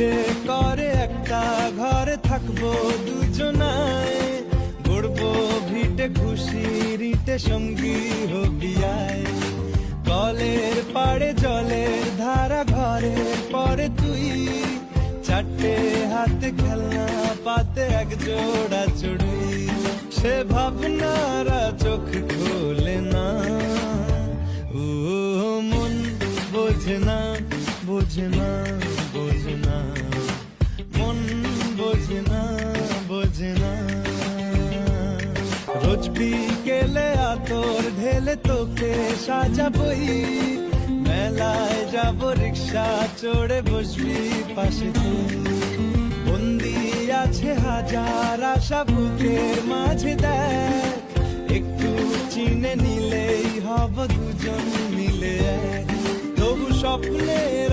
ইচ্ছে করে একটা ঘরে থাকবো দুজনায়, গড়বো ভিটে খুশির ইটে সঙ্গী হবি আয়। কলের পাড়ে জলের ধারা ঘরের পরে তুই, চারটে হাতে খেলনা পাতে এক জোড়া চড়ুই। সে ভাবনারা চোখ খোলে না, ও মন বোঝে না, বোঝে না, বোঝে না, মন বোঝে না, বোঝে না। রোজ বিকেলে আতর ঢেলে তোকে সাজাবই, মেলায় যাব রিক্সা চড়ে বসবি পাশে তুই। বন্দি আছে হাজার আশা বুকের মাঝে, দেখ একটু চিনে নিলেই হব দুজন মিলে এক। তবু স্বপ্নের